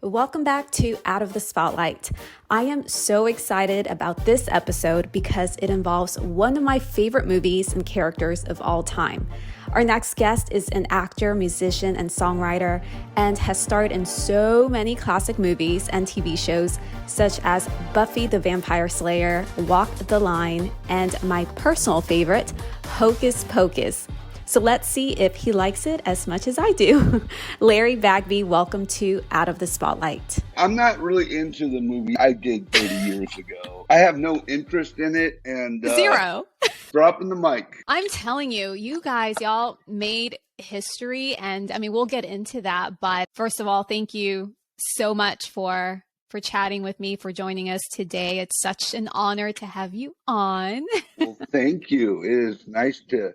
Welcome back to Out of the Spotlight. I am so excited about this episode because it involves one of my favorite movies and characters of all time. Our next guest is an actor, musician, and songwriter, and has starred in so many classic movies and TV shows such as Buffy the Vampire Slayer, Walk the Line, and my personal favorite, Hocus Pocus. So let's see if he likes it as much as I do. Larry Bagby, welcome to Out of the Spotlight. I'm not really into the movie I did 30 years ago. I have no interest in it. And Zero. Dropping the mic. I'm telling you, you guys, y'all made history. And I mean, we'll get into that. But first of all, thank you so much for chatting with me, for joining us today. It's such an honor to have you on. Well, thank you. It is nice to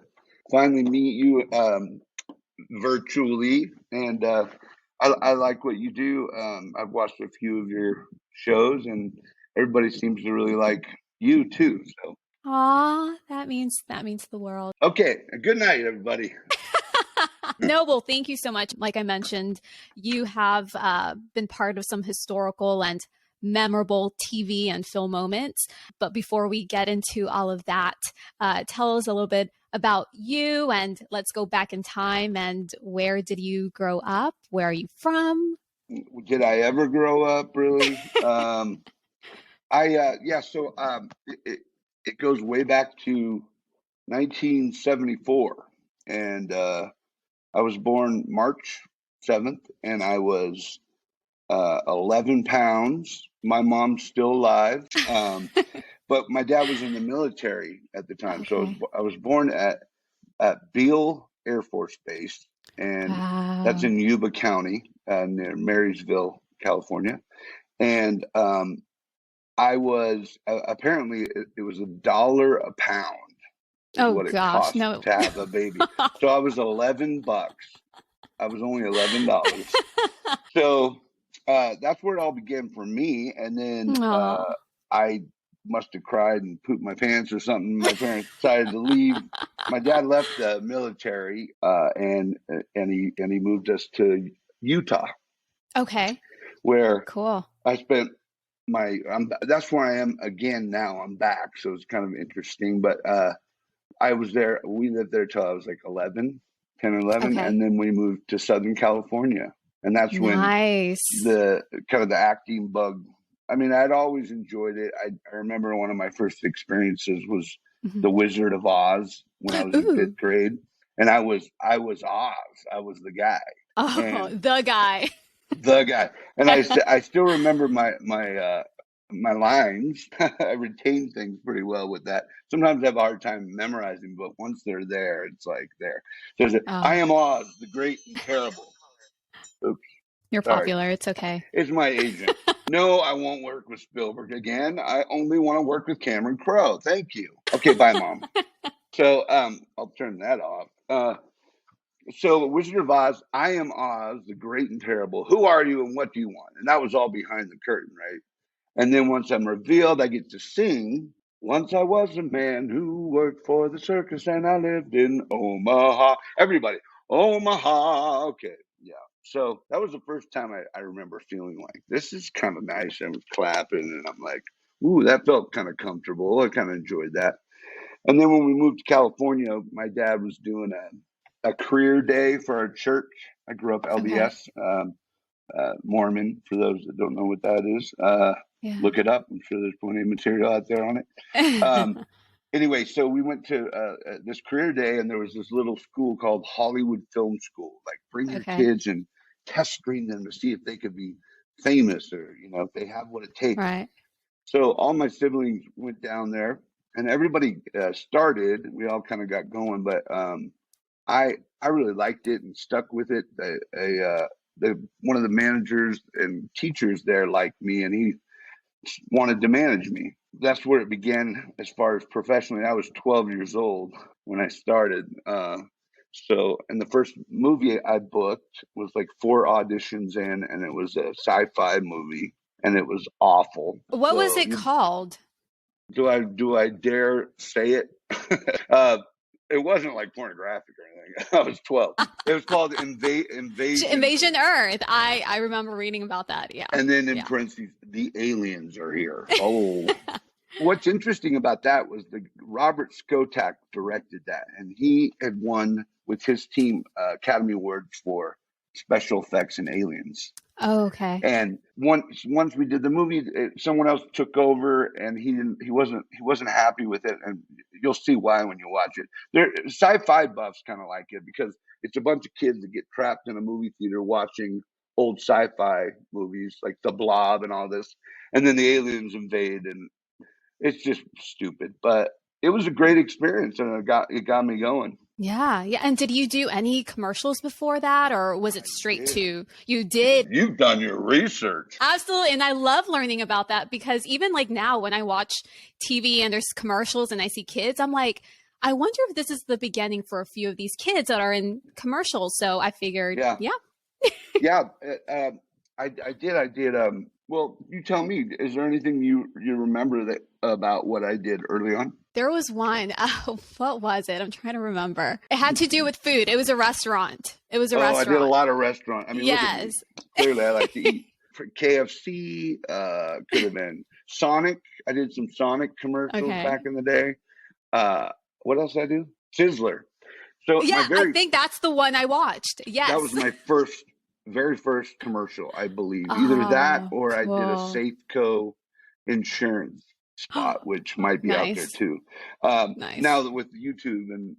finally meet you virtually, and I like what you do. I've watched a few of your shows, and everybody seems to really like you too. So, aw, that means the world. Okay, good night, everybody. No, well, thank you so much. Like I mentioned, you have been part of some historical and memorable TV and film moments. But before we get into all of that, tell us a little bit about you, and let's go back in time. And where did you grow up? Where are you from? Did I ever grow up, really? It goes way back to 1974, and I was born March 7th, and I was 11 pounds. My mom's still alive. But my dad was in the military at the time. Okay. So I was born at Beale Air Force Base, and that's in Yuba County, near Marysville, California. And I was, apparently it was $1 a pound. Oh gosh, no. To have a baby. So I was $11. I was only $11. So that's where it all began for me. And then I must have cried and pooped my pants or something. My parents decided to leave. My dad left the military, and he moved us to Utah. Okay. Where cool. I spent that's where I am again now. I'm back, so it's kind of interesting. But I was there. We lived there till I was like 10 or 11, okay. And then we moved to Southern California, and that's when the kind of the acting bug. I mean, I'd always enjoyed it. I remember one of my first experiences was The Wizard of Oz when I was in 5th grade. And I was Oz. I was the guy. Oh, and the guy. The guy. And I still remember my lines. I retain things pretty well with that. Sometimes I have a hard time memorizing, but once they're there, it's like there. There's I am Oz, the great and terrible. Oops. You're popular. It's okay. It's my agent. No, I won't work with Spielberg again. I only want to work with Cameron Crowe. Thank you. Okay, bye, Mom. So I'll turn that off. So Wizard of Oz, I am Oz, the great and terrible. Who are you and what do you want? And that was all behind the curtain, right? And then once I'm revealed, I get to sing. Once I was a man who worked for the circus and I lived in Omaha. Everybody, Omaha. Okay, yeah. So that was the first time I remember feeling like, this is kind of nice. I was clapping, and I'm like, ooh, that felt kind of comfortable. I kind of enjoyed that. And then when we moved to California, my dad was doing a career day for our church. I grew up LDS, Mormon, for those that don't know what that is. Look it up. I'm sure there's plenty of material out there on it. Anyway, so we went to this career day, and there was this little school called Hollywood Film School. Like, bring your kids and test screen them to see if they could be famous, or if they have what it takes. Right. So all my siblings went down there, and everybody started. We all kind of got going, but I really liked it and stuck with it. One of the managers and teachers there liked me, and he wanted to manage me. That's where it began as far as professionally. I was 12 years old when I started. So, and the first movie I booked was like 4 auditions in, and it was a sci-fi movie, and it was awful. What was it called? Do I dare say it? it wasn't like pornographic or anything. I was 12. It was called Invasion Earth. I remember reading about that. Yeah. And then in parentheses, the aliens are here. Oh. What's interesting about that was Robert Skotak directed that, and he had won with his team Academy Awards for special effects in Aliens. Oh, okay. And once we did the movie, someone else took over, and he wasn't happy with it, and you'll see why when you watch it. Sci-fi buffs kind of like it because it's a bunch of kids that get trapped in a movie theater watching old sci-fi movies like The Blob and all this, and then the aliens invade, and it's just stupid. But it was a great experience, and it got me going. Yeah. And did you do any commercials before that, or was it straight to you did? You've done your research. Absolutely. And I love learning about that because even like now when I watch TV and there's commercials and I see kids, I'm like, I wonder if this is the beginning for a few of these kids that are in commercials. So I figured, yeah. Yeah. I did. Well, you tell me, is there anything you remember about what I did early on? There was one. What was it? I'm trying to remember. It had to do with food. It was a restaurant. I did a lot of restaurant. I mean, yes. Clearly, I like to eat. For KFC, could have been Sonic. I did some Sonic commercials back in the day. What else did I do? Sizzler. So yeah, I think that's the one I watched. Yes. That was my very first commercial, I believe. Either that or I did a Safeco insurance spot, which might be out there too. Now that with YouTube and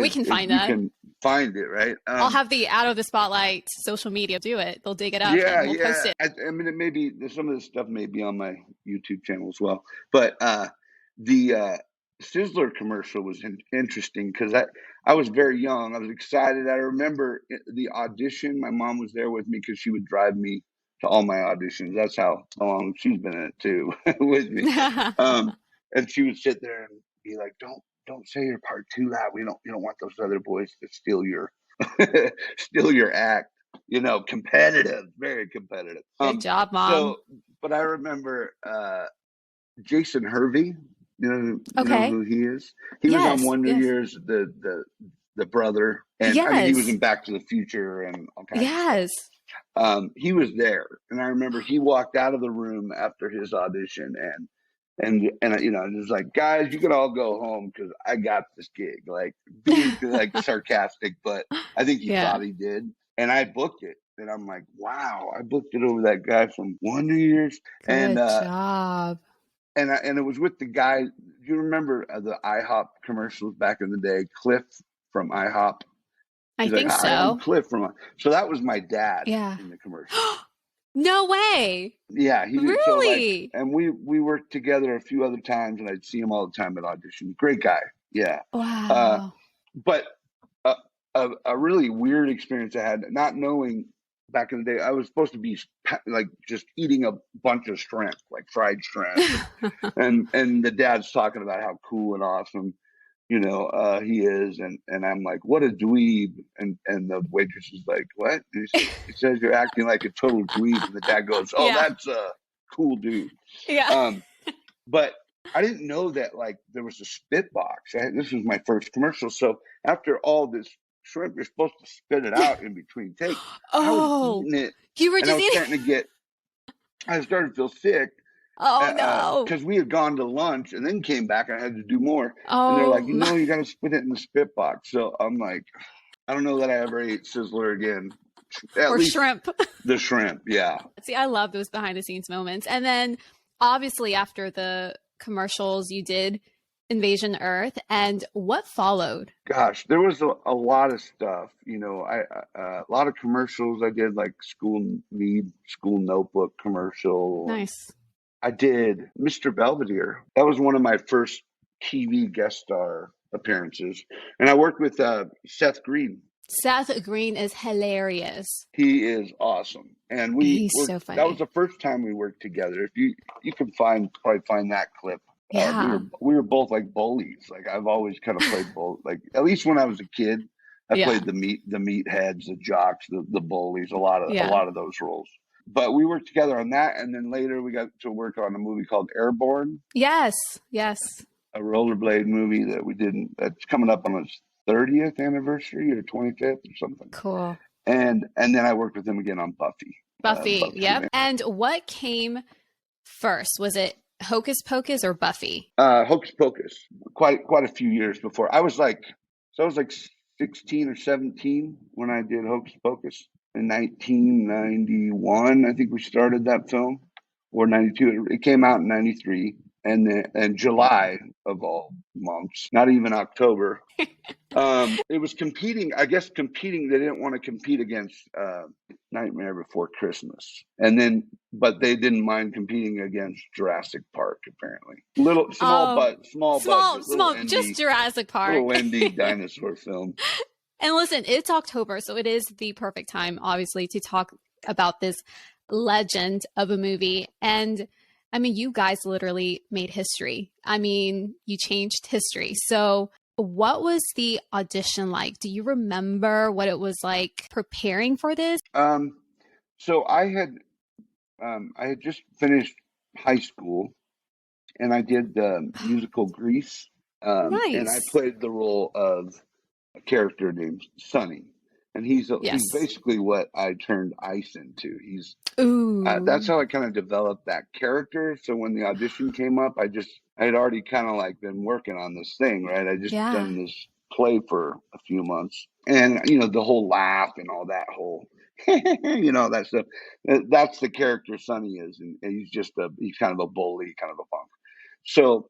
we can find that. You can find it, right? I'll have the Out of the Spotlight social media do it. They'll dig it up. and we'll post it. I mean, it may be some of this stuff may be on my YouTube channel as well, but the Sizzler commercial was interesting because I was very young. I was excited. I remember the audition. My mom was there with me because she would drive me to all my auditions. That's how long she's been in it too with me. And she would sit there and be like, "Don't say your part too loud. You don't want those other boys to steal your act." Competitive, very competitive. Good job, Mom. But I remember Jason Hervey. You know who he is? He was on Wonder Years, the brother, and I mean, he was in Back to the Future and all kinds of stuff. He was there, and I remember he walked out of the room after his audition, and it was like, guys, you can all go home because I got this gig. Like being like sarcastic, but I think he thought he did, and I booked it. And I'm like, wow, I booked it over that guy from Wonder Years. Good job. And it was with the guy. Do you remember the IHOP commercials back in the day? Cliff from IHOP. I think so. Cliff so that was my dad in the commercial. No way. Yeah, he did. Really? And we worked together a few other times, and I'd see him all the time at auditions. Great guy. Yeah. Wow. But a really weird experience I had, not knowing. Back in the day, I was supposed to be like just eating a bunch of shrimp, like fried shrimp, and the dad's talking about how cool and awesome, he is, and I'm like, what a dweeb, and the waitress is like, what? And he says you're acting like a total dweeb, and the dad goes, oh, that's a cool dude. Yeah. But I didn't know that like there was a spit box. This was my first commercial, so after all this shrimp, you're supposed to spit it out in between takes. I was eating it. You were just I started to feel sick. Oh no! Because we had gone to lunch and then came back. I had to do more. And they're like, you got to spit it in the spit box. So I'm like, I don't know that I ever ate Sizzler again. At least shrimp. The shrimp, yeah. See, I love those behind the scenes moments. And then obviously after the commercials, you did Invasion Earth, and what followed? Gosh, there was a lot of stuff. A lot of commercials. I did like school notebook commercial. Nice. I did Mr. Belvedere. That was one of my first TV guest star appearances, and I worked with Seth Green. Seth Green is hilarious. He is awesome, and he's so funny. That was the first time we worked together. If you can probably find that clip. Yeah. We were both like bullies. Like I've always kind of played both. Like at least when I was a kid, I played the meatheads, the jocks, the bullies, a lot of those roles. But we worked together on that, and then later we got to work on a movie called Airborne. Yes. a rollerblade movie that we did. That's coming up on its 30th anniversary or 25th or something. Cool. And then I worked with him again on Buffy. Buffy, yep. Man. And what came first? Was it Hocus Pocus or Buffy? Hocus Pocus. Quite a few years before. I was like 16 or 17 when I did Hocus Pocus in 1991. I think we started that film, or 92. It came out in 93. And July of all months, not even October. It was competing. I guess competing. They didn't want to compete against Nightmare Before Christmas, but they didn't mind competing against Jurassic Park. Apparently, small budget, indie, just Jurassic Park, little indie dinosaur film. And listen, it's October, so it is the perfect time, obviously, to talk about this legend of a movie. And I mean, you guys literally made history. I mean, you changed history. So what was the audition like? Do you remember what it was like preparing for this? So I had just finished high school, and I did the musical Grease. Nice. And I played the role of a character named Sonny. And he's basically what I turned Ice into. That's how I kind of developed that character. So when the audition came up, I had already kind of like been working on this thing, right? I just done this play for a few months, and the whole laugh and all that whole, that stuff. That's the character Sonny is, and he's kind of a bully, kind of a punk. So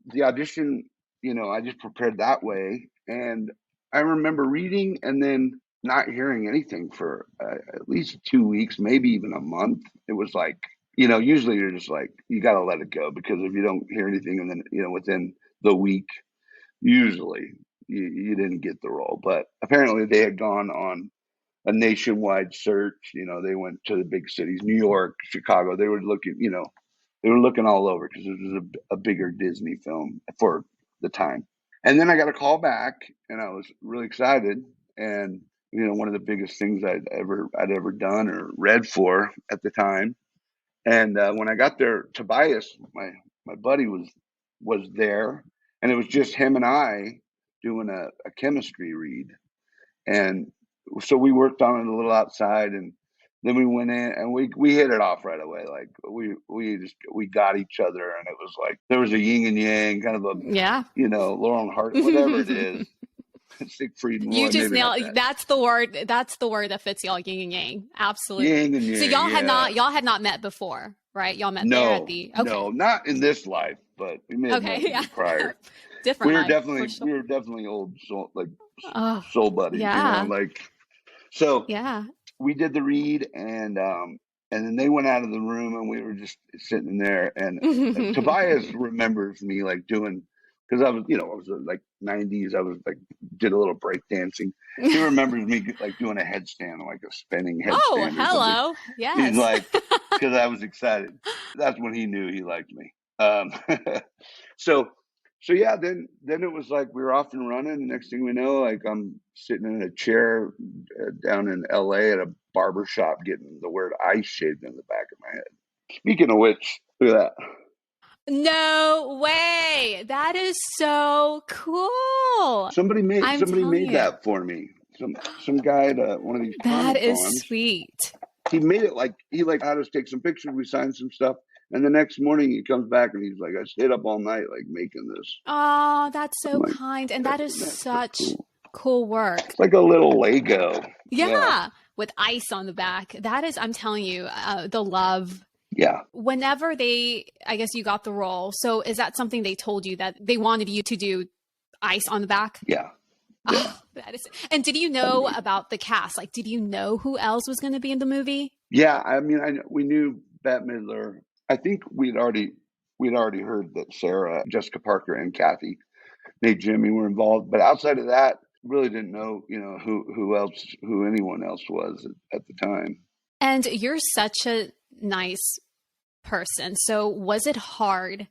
the audition, I just prepared that way, and I remember reading and then not hearing anything for at least 2 weeks, maybe even a month. It was like, usually you're just like, you got to let it go, because if you don't hear anything, and then, within the week, usually you didn't get the role. But apparently they had gone on a nationwide search. They went to the big cities, New York, Chicago. They were looking all over, because it was a bigger Disney film for the time. And then I got a call back, and I was really excited. And one of the biggest things I'd ever done or read for at the time. And when I got there, Tobias, my buddy, was there, and it was just him and I doing a chemistry read. And so we worked on it a little outside, and then we went in and we hit it off right away. Like we got each other, and it was like there was a yin and yang, kind of a Laurel and Hart, whatever it is. Siegfried and Roy. You just nailed that's the word that fits y'all, yin and yang. Absolutely. Yin and yang, so y'all had not met before, right? Y'all met there at the No, not in this life, but we may have met prior. Different. We were definitely old soul buddies. Yeah. So we did the read, and then they went out of the room, and we were just sitting there, and Tobias remembers me like doing, because I was like 90s. I was like, did a little break dancing. He remembers me like doing a headstand, like a spinning headstand. Oh, hello. Yes. He's like, because I was excited. That's when he knew he liked me. So yeah, then it was like we were off and running. The next thing we know, like I'm sitting in a chair down in LA at a barber shop getting the word Ice shaved in the back of my head. Speaking of which, look at that. No way. That is so cool. Somebody made that for me. Some guy at one of these That is cons. Sweet. He made it he had us take some pictures. We signed some stuff. And the next morning he comes back and he's like, I stayed up all night like making this. Oh, that's so kind. And that is such cool work. It's like a little Lego. Yeah. With ice on the back. That is, I'm telling you, the love. Yeah. Whenever I guess you got the role. So is that something they told you that they wanted you to do ice on the back? Yeah. Oh, that is. And did you know about the cast? Like, did you know who else was going to be in the movie? Yeah. I mean, we knew Bette Midler. I think we'd already heard that Sarah, Jessica Parker, and Kathy, Nate, Jimmy were involved. But outside of that, really didn't know, who anyone else was at the time. And you're such a nice person. So was it hard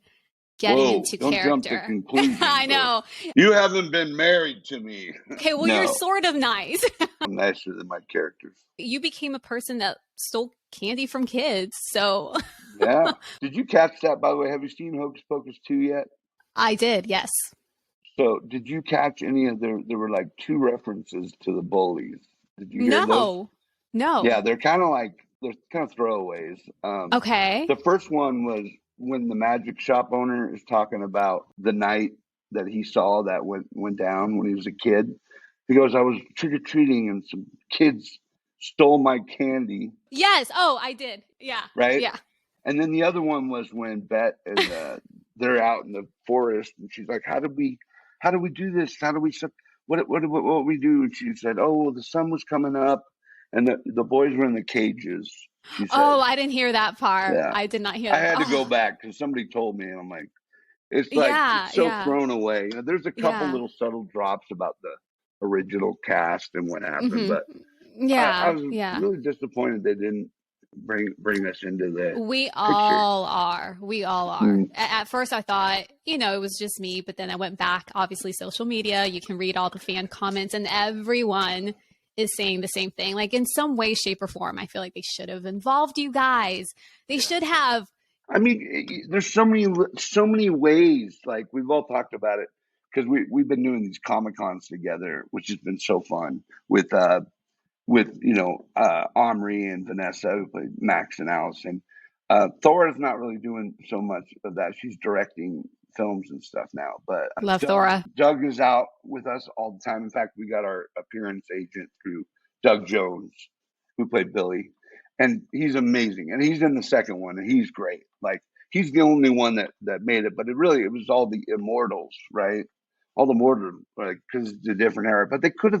getting into don't character? Jump to conclusions, I know. You haven't been married to me. Okay, well, You're sort of nice. I'm nicer than my characters. You became a person that stole candy from kids, so... Yeah. Did you catch that, by the way? Have you seen Hocus Pocus 2 yet? I did, yes. So did you catch any of there were like two references to the bullies. Did you hear those? No, no. Yeah, they're kind of throwaways. Okay. The first one was when the magic shop owner is talking about the night that he saw that went down when he was a kid. He goes, "I was trick or treating and some kids stole my candy." Yes. Oh, I did. Yeah. Right? Yeah. And then the other one was when Bet and they're out in the forest, and she's like, how do we do this? How do we, what we do?" And she said, "Oh, well, the sun was coming up, and the boys were in the cages." She said, Oh, I didn't hear that part. "Yeah." I did not hear I that. had to go Oh, back because somebody told me, and I'm like, yeah, it's so yeah, thrown away. There's a couple yeah. little subtle drops about the original cast and what happened, Hmm. but I Yeah, was yeah. really disappointed they didn't bring us into the We picture. all are. We all are. Mm. At first, I thought, it was just me, but then I went back, obviously, social media. You can read all the fan comments, and everyone is saying the same thing. Like, in some way, shape, or form, I feel like they should have involved you guys. They should have. I mean, there's so many ways. Like we've all talked about it because we've been doing these Comic Cons together, which has been so fun with Omri and Vanessa, who played Max and Allison. Thora is not really doing so much of that. She's directing films and stuff now. But Love Doug Thora. Doug is out with us all the time. In fact, we got our appearance agent through Doug Jones, who played Billy, and he's amazing. And he's in the second one, and he's great. Like he's the only one that made it. But it was all the immortals, right? All the mortals, like because it's a different era. But they could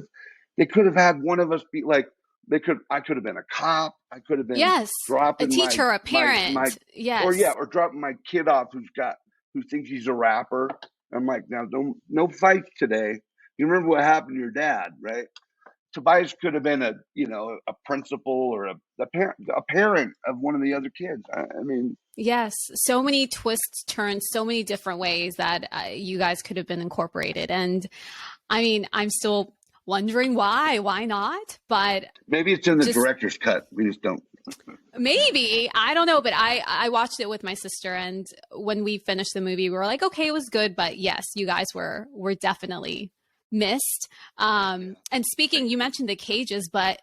have had one of us be like I could have been a cop. I could have been Yes. A dropping teacher, a my parent. Yes. or dropping my kid off who thinks he's a rapper. I'm like, now don't no fights today. You remember what happened to your dad, right? Tobias could have been a principal or a parent of one of the other kids. I mean, Yes, so many twists, turns, so many different ways that you guys could have been incorporated. And I mean, I'm still wondering why. Why not? But maybe it's in the just director's cut. We just don't. maybe, I don't know. But I watched it with my sister, and when we finished the movie, we were like, okay, it was good, but yes, you guys were definitely missed. And speaking, you mentioned the cages, but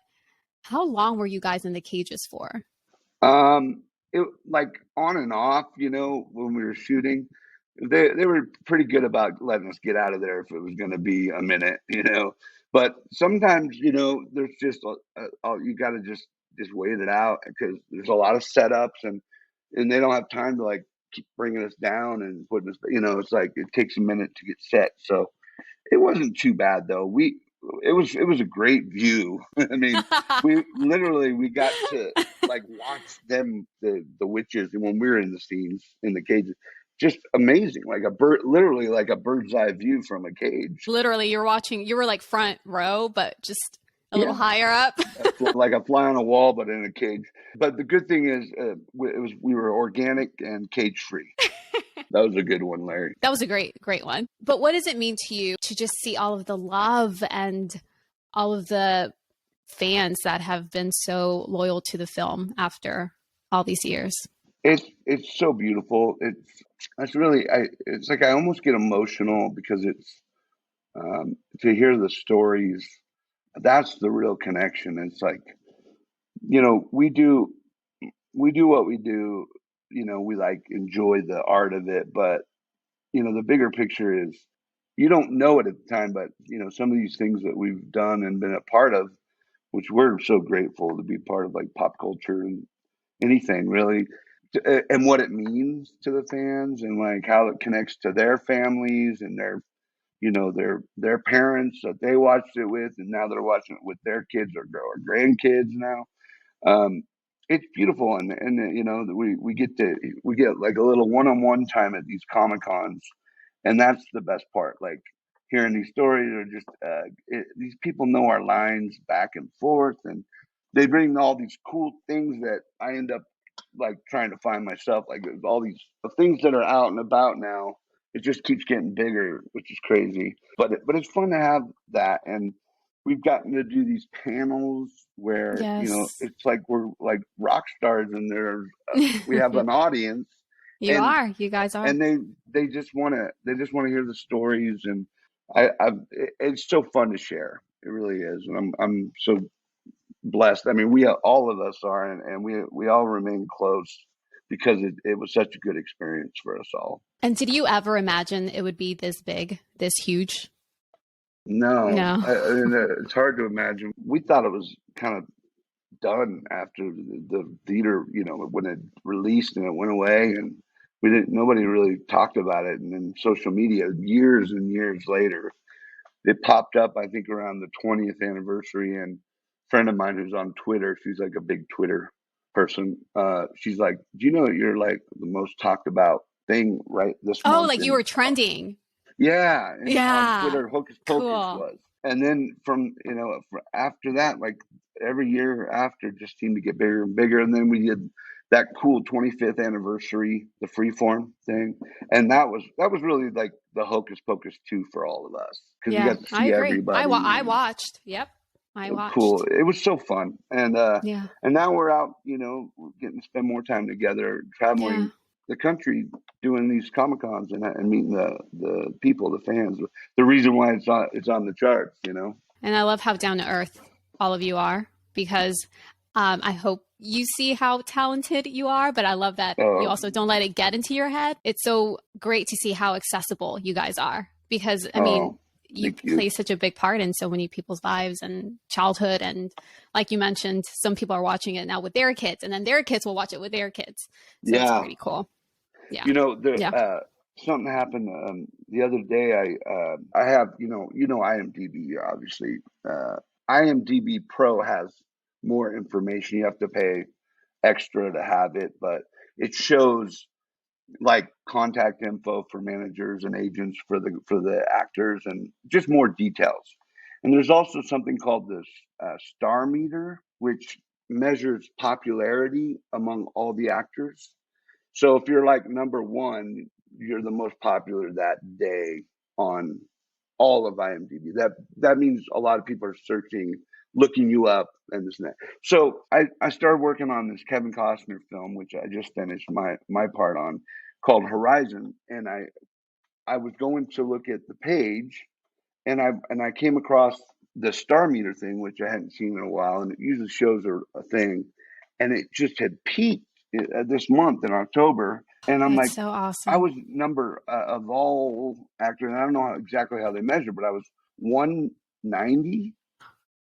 how long were you guys in the cages for? Um, it like on and off, when we were shooting, they were pretty good about letting us get out of there if it was going to be a minute. But sometimes, there's just you got to just wait it out because there's a lot of setups and they don't have time to like keep bringing us down and putting us. It's like it takes a minute to get set. So it wasn't too bad though. It was a great view. I mean, we got to like watch them the witches when we were in the scenes in the cages. Just amazing, like a bird, literally like a bird's eye view from a cage. Literally, you were like front row, but just a little Yeah, higher up. like a fly on a wall, but in a cage. But the good thing is, we were organic and cage free. That was a good one, Larry. That was a great one. But what does it mean to you to just see all of the love and all of the fans that have been so loyal to the film after all these years? It's so beautiful. It's like I almost get emotional because it's to hear the stories. That's the real connection. It's like we do what we do. We like enjoy the art of it, but the bigger picture is you don't know it at the time, but some of these things that we've done and been a part of, which we're so grateful to be part of, like pop culture and anything really, and what it means to the fans and like how it connects to their families and their parents that they watched it with, and now they're watching it with their kids or grandkids now. Um, it's beautiful, and we get like a little one-on-one time at these Comic Cons, and that's the best part. Like hearing these stories, or just these people know our lines back and forth, and they bring all these cool things that I end up like trying to find myself. Like there's all these the things that are out and about now. It just keeps getting bigger, which is crazy. But it's fun to have that, and we've gotten to do these panels where Yes. it's like we're like rock stars, and we have an audience, You and are. You guys are. and they just want to hear the stories, and it's so fun to share. It really is, and I'm so blessed. I mean, all of us are, and we all remain close because it was such a good experience for us all. And did you ever imagine it would be this big, this huge? No, No. It's hard to imagine. We thought it was kind of done after the theater, when it released and it went away, and nobody really talked about it. And then social media, years and years later, it popped up, I think around the 20th anniversary. And a friend of mine who's on Twitter, she's like a big Twitter person. She's like, do you know that you're like the most talked about thing right this month? Oh, like you were trending. Yeah. Yeah. On Twitter, Hocus Pocus Cool. was. And then from, after that, like every year after just seemed to get bigger and bigger. And then we did that cool 25th anniversary, the freeform thing. And that was really like the Hocus Pocus 2 for all of us. Because we got to see everybody. I watched. Yep. I watched. Cool. It was so fun. And and now we're out, we're getting to spend more time together, traveling the country, doing these Comic-Cons and meeting the people, the fans. The reason why it's on the charts, And I love how down to earth all of you are, because I hope you see how talented you are, but I love that you also don't let it get into your head. It's so great to see how accessible you guys are, because I mean, you play such a big part in so many people's lives and childhood. And like you mentioned, some people are watching it now with their kids, and then their kids will watch it with their kids. So it's pretty cool. Yeah. Something happened the other day. I have, IMDb, obviously. IMDb Pro has more information. You have to pay extra to have it, but it shows like contact info for managers and agents for the actors and just more details. And there's also something called this star meter, which measures popularity among all the actors. So if you're like number one, you're the most popular that day on all of IMDb. That means a lot of people are searching, looking you up, and this and that. So I started working on this Kevin Costner film, which I just finished my part on, called Horizon. And I was going to look at the page, and I came across the star meter thing, which I hadn't seen in a while, and it usually shows a thing, and it just had peaked this month in October. And I'm That's so awesome. I was number of all actors, and I don't know exactly how they measure, but I was 190.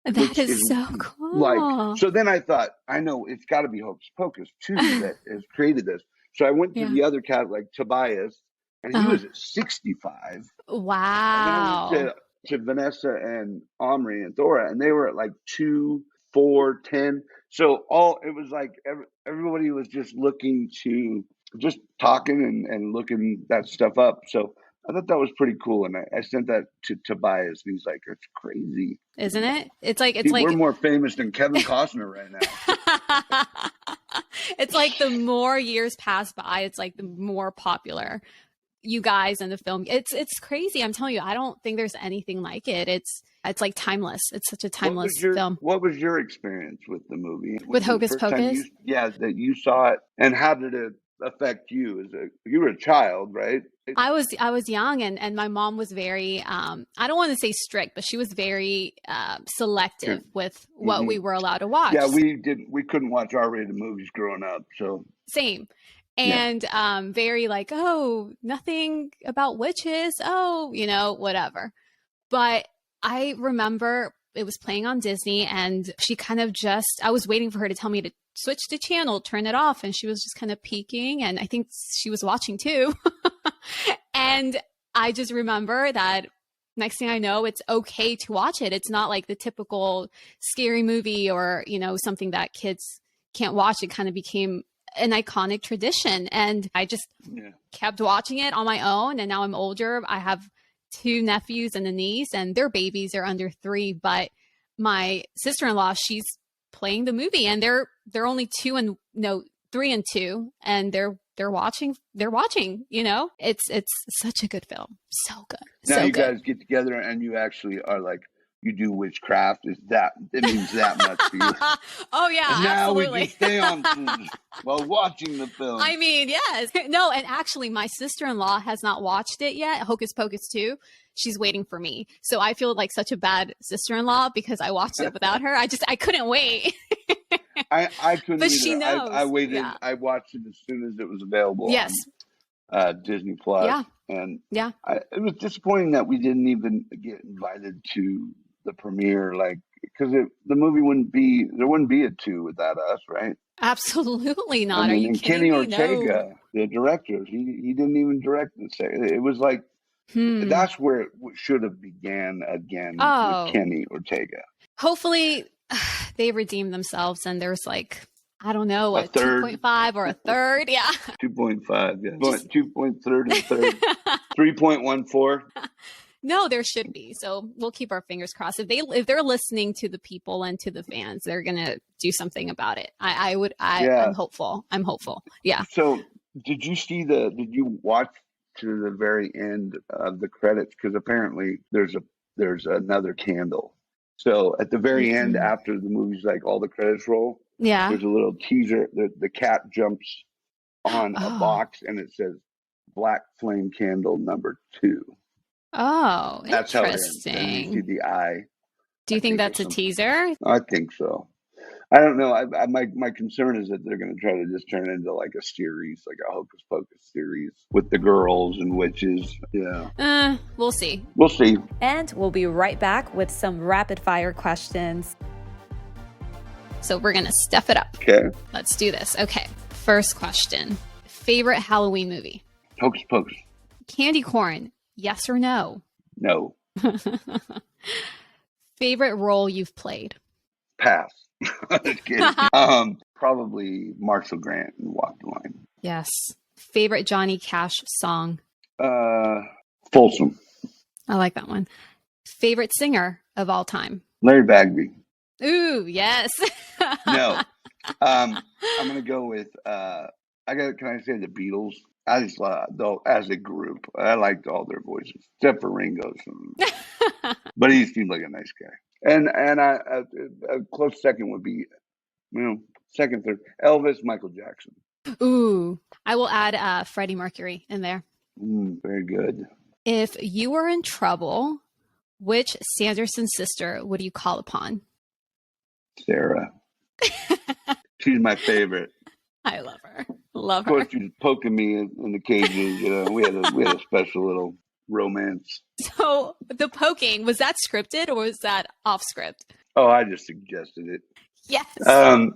That is so cool. So then I thought, I know it's got to be Hocus Pocus too that has created this. So I went to the other cat, like Tobias, and he was at 65. Wow. And then I went to Vanessa and Omri and Thora, and they were at like 2, 4, 10. So it was like everybody was just looking to just talking and looking that stuff up. So I thought that was pretty cool, and I sent that to Tobias, and he's like, "It's crazy, isn't it? It's like we're more famous than Kevin Costner right now." It's like the more years pass by, it's like the more popular you guys in the film. It's crazy. I'm telling you, I don't think there's anything like it. It's like timeless. It's such a timeless film. What was your experience with the movie? With Hocus Pocus? That you saw it, and how did it affect you? You were a child, right? I was young, and my mom was very I don't want to say strict, but she was very selective with what we were allowed to watch. Yeah, we couldn't watch R-rated movies growing up. So same. And very like, oh, nothing about witches, whatever. But I remember it was playing on Disney, and she kind of I was waiting for her to tell me to switch the channel, turn it off, and she was just kind of peeking, and I think she was watching too. And I just remember that next thing I know, it's okay to watch it. It's not like the typical scary movie or, something that kids can't watch. It kind of became an iconic tradition, and I just kept watching it on my own. And now I'm older. I have 2 nephews and a niece, and their babies are under 3, but my sister-in-law, she's playing the movie, and they're only 3 and 2, and they're watching, it's such a good film. So good. Now you guys get together and you actually are like you do witchcraft. It means that much to you. Oh yeah, And now absolutely. we do seances while watching the film. I mean, yes. No, and actually my sister-in-law has not watched it yet, Hocus Pocus 2. She's waiting for me. So I feel like such a bad sister-in-law because I watched it without her. I couldn't wait. I couldn't But either. she knows. I waited. Yeah. I watched it as soon as it was available. Yes. On Disney Plus. Yeah. And Yeah. it was disappointing that we didn't even get invited to the premiere, like, because the movie wouldn't be a 2 without us, right? Absolutely not. I mean, Are you and kidding Kenny me? Ortega, the director, he didn't even direct the second. It was like that's where it should have began again with Kenny Ortega. Hopefully they redeem themselves and there's like, I don't know, a 2.5 or a third. Yeah. 2.5. Yeah. 2.3 and third. 3.14. No, there should be. So we'll keep our fingers crossed. If they're listening to the people and to the fans, they're gonna do something about it. I'm hopeful. Yeah. So did you watch to the very end of the credits? Because apparently there's another candle. So at the very end, after the movie's like all the credits roll, there's a little teaser. The cat jumps on a box and it says Black Flame Candle number 2. Oh, that's interesting. How it ends. And you see the eye. Do you think that's a teaser? I think so. I don't know. My concern is that they're going to try to just turn it into like a series, like a Hocus Pocus series with the girls and witches. Yeah. We'll see. We'll see. And we'll be right back with some rapid fire questions. So we're going to stuff it up. Okay. Let's do this. Okay. First question. Favorite Halloween movie? Hocus Pocus. Candy corn. Yes or no? No. Favorite role you've played? Pass. Just kidding. Probably Marshall Grant in Walk the Line. Yes. Favorite Johnny Cash song? Folsom. I like that one. Favorite singer of all time? Larry Bagby. Ooh, yes. No. I'm gonna go with can I say the Beatles? I just though as a group, I liked all their voices except for Ringo's, but he seemed like a nice guy. And a close second would be, second, third, Elvis, Michael Jackson. Ooh, I will add Freddie Mercury in there. Very good. If you were in trouble, which Sanderson sister would you call upon? Sarah. She's my favorite. I love her. Love her. Of course, she was poking me in the cages. We had a special little romance. So the poking, was that scripted or was that off script? Oh, I just suggested it. Yes. I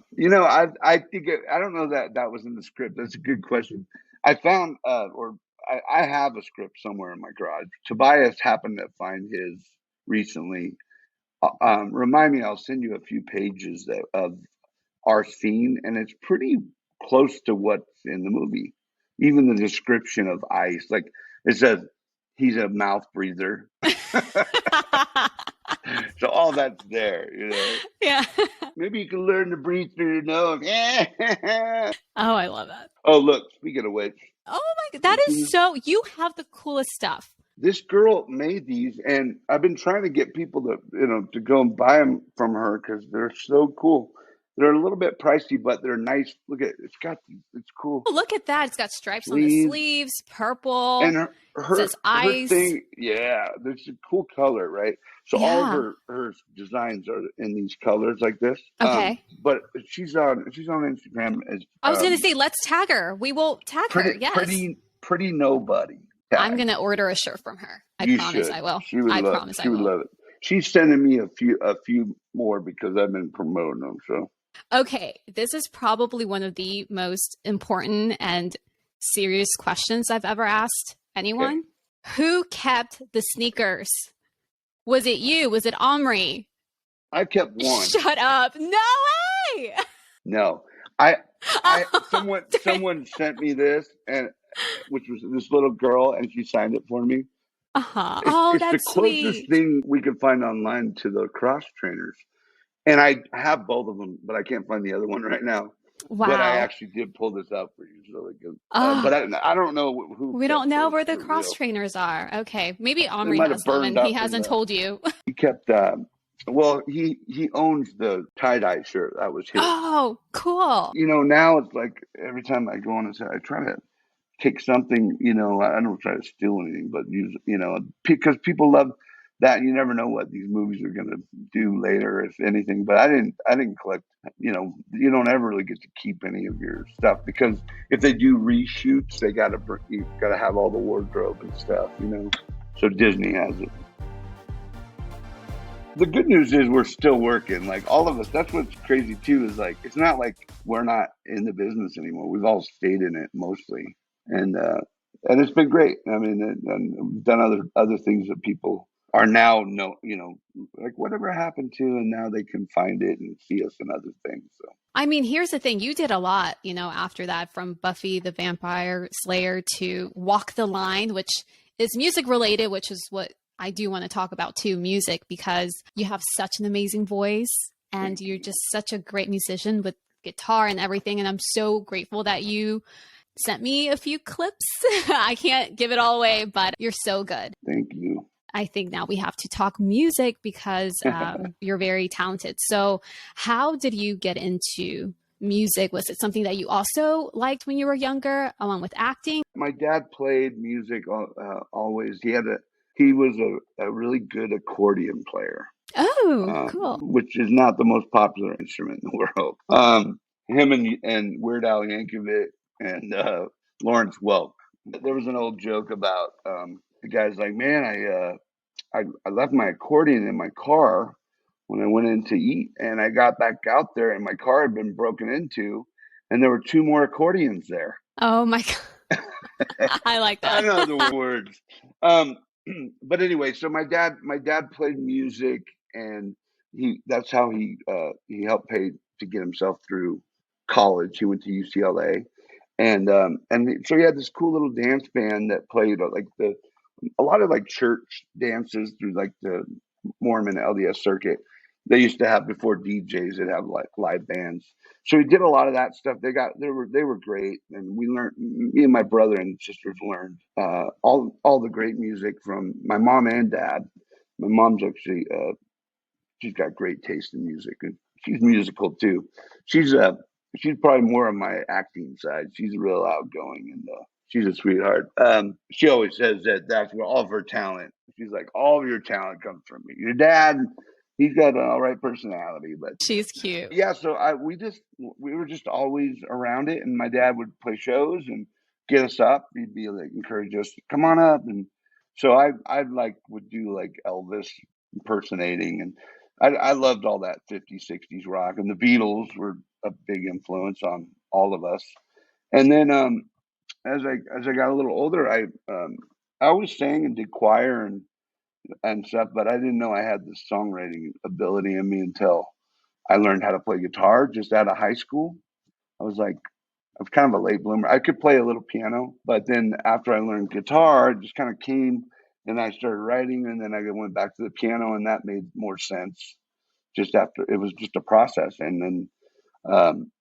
think I don't know that was in the script. That's a good question. I found I have a script somewhere in my garage. Tobias happened to find his recently. Remind me, I'll send you a few pages of our scene, and it's pretty close to what's in the movie. Even the description of Ice, like it says, he's a mouth breather. So all that's there, Yeah. Maybe you can learn to breathe through your nose. Oh, I love that. Oh, look, speaking of which. Oh my God, that is so, you have the coolest stuff. This girl made these, and I've been trying to get people to go and buy them from her because they're so cool. They're a little bit pricey, but they're nice. Look at it's cool. Oh, look at that. It's got stripes on the sleeves, purple. And her says Ice. Her thing, there's a cool color, right? So all of her designs are in these colors like this. Okay. But she's on Instagram as I was going to say, let's tag her. We will tag her. Yes. Pretty nobody. Tag. I'm going to order a shirt from her. I promise I will. I would love it. She's sending me a few more because I've been promoting them. So. Okay, this is probably one of the most important and serious questions I've ever asked anyone. Okay. Who kept the sneakers? Was it you? Was it Omri? I kept one. Shut up. No way. No. Someone sent me this, and which was this little girl, and she signed it for me. Uh-huh. It's that's the closest sweet. thing we could find online to the cross trainers. And I have both of them, but I can't find the other one right now. But I Wow. actually did pull this up for you, so like, Oh, but I don't know who we don't kept know those where the for cross real. trainers are. Okay. Maybe They Omri might has have them burned and he up in hasn't the. told you. He kept. Well, he owns the tie dye shirt. That was his. Oh, cool. Now it's like every time I go on his, I try to take something. I don't try to steal anything, but use. Because people love that. And you never know what these movies are going to do later, if anything. But I didn't collect. You don't ever really get to keep any of your stuff because if they do reshoots, you gotta have all the wardrobe and stuff. So Disney has it. The good news is we're still working. Like all of us, that's what's crazy too. Is like it's not like we're not in the business anymore. We've all stayed in it mostly, and it's been great. I mean, and we've done other things that people are now know. Like whatever happened to, and now they can find it and see us in other things. So I mean, here's the thing. You did a lot, after that, from Buffy the Vampire Slayer to Walk the Line, which is music related, which is what I do want to talk about too, music, because you have such an amazing voice and thank you're you. just such a great musician with guitar and everything. And I'm so grateful that you sent me a few clips. I can't give it all away, but you're so good. Thank you. I think now we have to talk music because you're very talented. So, how did you get into music? Was it something that you also liked when you were younger, along with acting? My dad played music always. He was a really good accordion player, Oh, cool. which is not the most popular instrument in the world. Him and Weird Al Yankovic and Lawrence Welk. There was an old joke about the guy's like, man, I left my accordion in my car when I went in to eat, and I got back out there, and my car had been broken into, and there were two more accordions there. Oh my God. I like I that. know the words. Um, but anyway, so my dad played music, and that's how he helped pay to get himself through college. He went to UCLA, and so he had this cool little dance band that played like a lot of like church dances through like the Mormon LDS circuit. They used to have before DJs. They'd have like live bands. So we did a lot of that stuff. They were great, and we learned. Me and my brother and sisters learned all the great music from my mom and dad. My mom's actually she's got great taste in music, and she's musical too. She's she's probably more on my acting side. She's real outgoing, and she's a sweetheart. She always says that's where all of her talent. She's like, all of your talent comes from me. Your dad, he's got an all right personality, but She's cute. yeah. So we were just always around it, and my dad would play shows and get us up. He'd be like encourage us, come on up, and so I like would do like Elvis impersonating, and I loved all that 50s, 60s rock, and the Beatles were a big influence on all of us. And then as I got a little older, I always sang and did choir and stuff, but I didn't know I had this songwriting ability in me until I learned how to play guitar just out of high school. I was like, I was kind of a late bloomer. I could play a little piano, but then after I learned guitar, it just kind of came, and I started writing, and then I went back to the piano, and that made more sense. Just after it was just a process, and then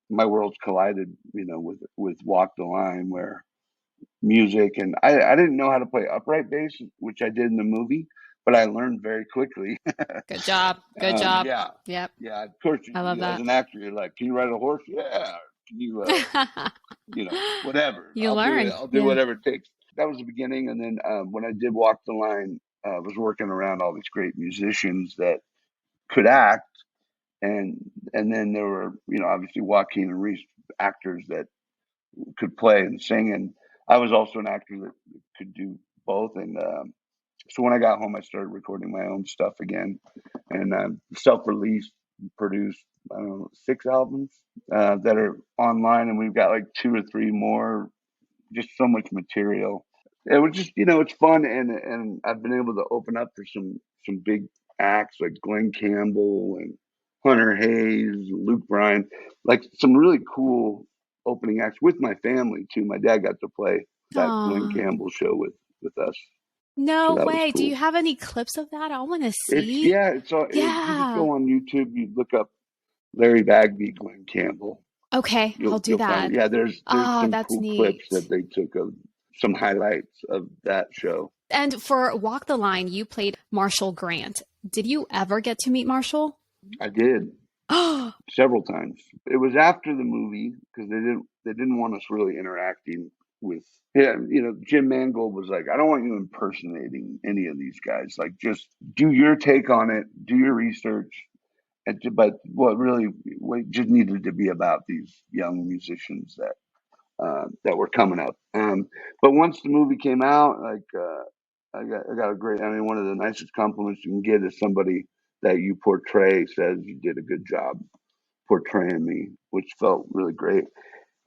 my worlds collided, with Walk the Line, where music and I didn't know how to play upright bass, which I did in the movie, but I learned very quickly. Good job. Good job. Yeah, Yep. yeah. Of course, I love as that. an actor, you're like, can you ride a horse? Yeah. Can you, whatever. You I'll do it. learn. I'll do Yeah. whatever it takes. That was the beginning, and then when I did Walk the Line, I was working around all these great musicians that could act, and then there were, obviously Joaquin and Reese, actors that could play and sing, and I was also an actor that could do both. And so when I got home, I started recording my own stuff again, and self-released, produced, I don't know, 6 albums that are online, and we've got like 2 or 3 more. Just so much material. It was just, it's fun, and I've been able to open up for some big acts like Glenn Campbell and Hunter Hayes, Luke Bryan, like some really cool opening acts with my family too. My dad got to play that Glenn Oh, Campbell show with us, so no that was way. Do you cool. have any clips of that? I want to It's see. yeah, it's all. You just Yeah. go on YouTube, you look up Larry Bagby, Glenn Campbell, Okay, I'll do You'll find that. it. Yeah, there's Ah, some that's cool neat. clips that they took of some highlights of that show. And for Walk the Line, you played Marshall Grant. Did you ever get to meet Marshall? I did Oh, several times. It was after the movie because they didn't want us really interacting with. Yeah, Jim Mangold was like, I don't want you impersonating any of these guys. Like, just do your take on it, do your research. But what just needed to be about these young musicians that were coming up. But once the movie came out, like I got a great. I mean, one of the nicest compliments you can get is somebody that you portray says you did a good job portraying me, which felt really great.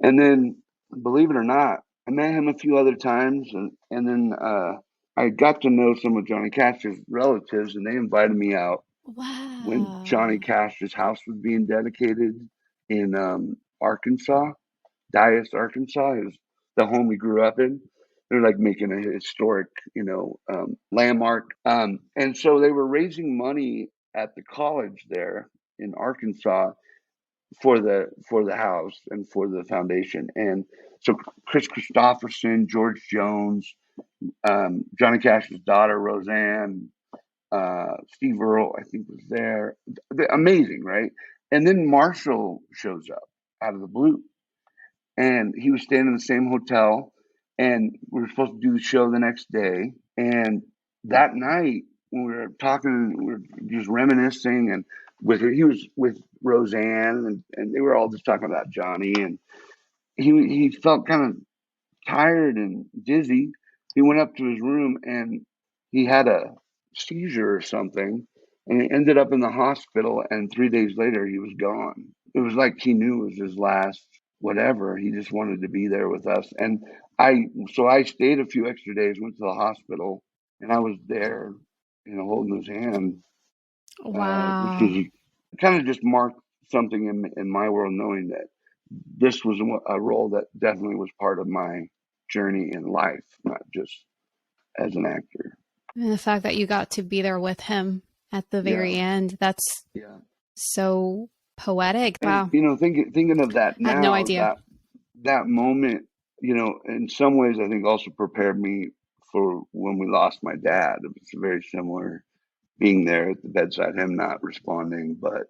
And then, believe it or not, I met him a few other times, and then I got to know some of Johnny Cash's relatives, and they invited me out when Johnny wow. Cash's house was being dedicated in Arkansas. Dias, Arkansas, is the home we grew up in. They're like making a historic, landmark. And so they were raising money at the college there in Arkansas for the house and for the foundation. And so Chris Christopherson, George Jones, Johnny Cash's daughter Roseanne, Steve Earle, I think was there. Amazing, right? And then Marshall shows up out of the blue, and he was staying in the same hotel, and we were supposed to do the show the next day. And that night when we were talking, we were just reminiscing, and he was with Roseanne, and they were all just talking about Johnny, and he felt kind of tired and dizzy. He went up to his room and he had a seizure or something, and he ended up in the hospital, and 3 days later he was gone. It was like he knew it was his last whatever. He just wanted to be there with us. And I stayed a few extra days, went to the hospital, and I was there, holding his hand, which Wow. was kind of just marked something in my world, knowing that this was a role that definitely was part of my journey in life, not just as an actor. And the fact that you got to be there with him at the Yeah, very end, that's yeah. so poetic. And Wow. thinking of that I have no now, idea. that moment, in some ways, I think also prepared me for when we lost my dad. It was very similar, being there at the bedside, him not responding, but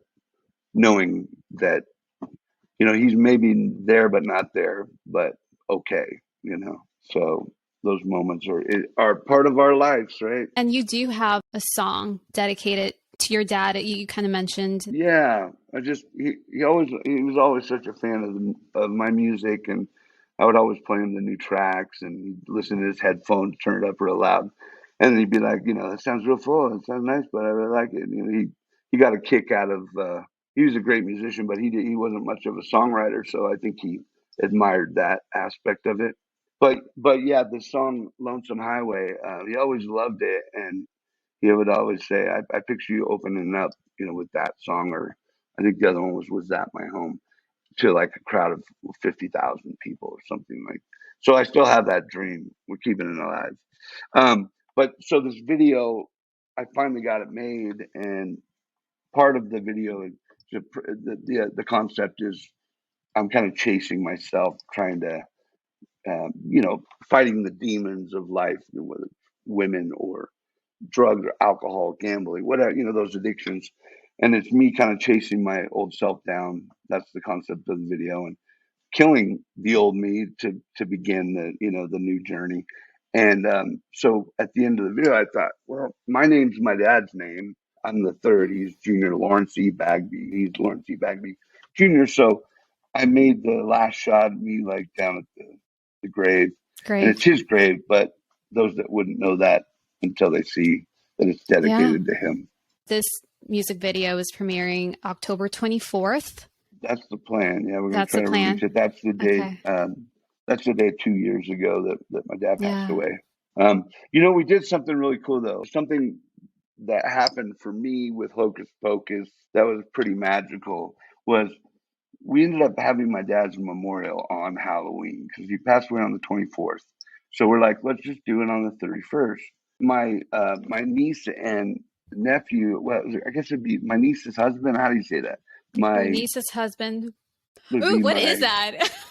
knowing that he's maybe there but not there, but okay. So those moments are part of our lives, right? And you do have a song dedicated to your dad. You kind of mentioned. Yeah, he was always such a fan of my music, and I would always play him the new tracks, and he'd listen to his headphones, turn it up real loud, and then he'd be like, that sounds real full, it sounds nice, but I really like it. He got a kick out of. He was a great musician, but he wasn't much of a songwriter, so I think he admired that aspect of it. But yeah, the song "Lonesome Highway," he always loved it, and he would always say, I picture you opening up, with that song, or I think the other one was That My Home, to like a crowd of 50,000 people or something like. So I still have that dream. We're keeping it alive. But so this video, I finally got it made, and part of the video, the concept is I'm kind of chasing myself, trying to, fighting the demons of life, whether it's women or drug or alcohol, gambling, whatever, those addictions. And it's me kind of chasing my old self down. That's the concept of the video, and killing the old me to begin the new journey. And so at the end of the video, I thought, well, my name's my dad's name. I'm the third. He's Junior Lawrence E. Bagby. He's Lawrence E. Bagby Jr. So I made the last shot of me like down at the grave, and Grave. it's his grave, but those that wouldn't know that until they see that it's Yeah. dedicated to him. This music video is premiering October 24th. That's the plan. Yeah, we're gonna That's try the to release plan. it. That's the date. Okay. That's the day 2 years ago that my dad passed Yeah. away. We did something really cool though. Something that happened for me with Hocus Pocus that was pretty magical was we ended up having my dad's memorial on Halloween because he passed away on the 24th. So we're like, let's just do it on the 31st. My niece and nephew, well, I guess it'd be my niece's husband. How do you say that? Your My niece's husband. would Ooh, be what is my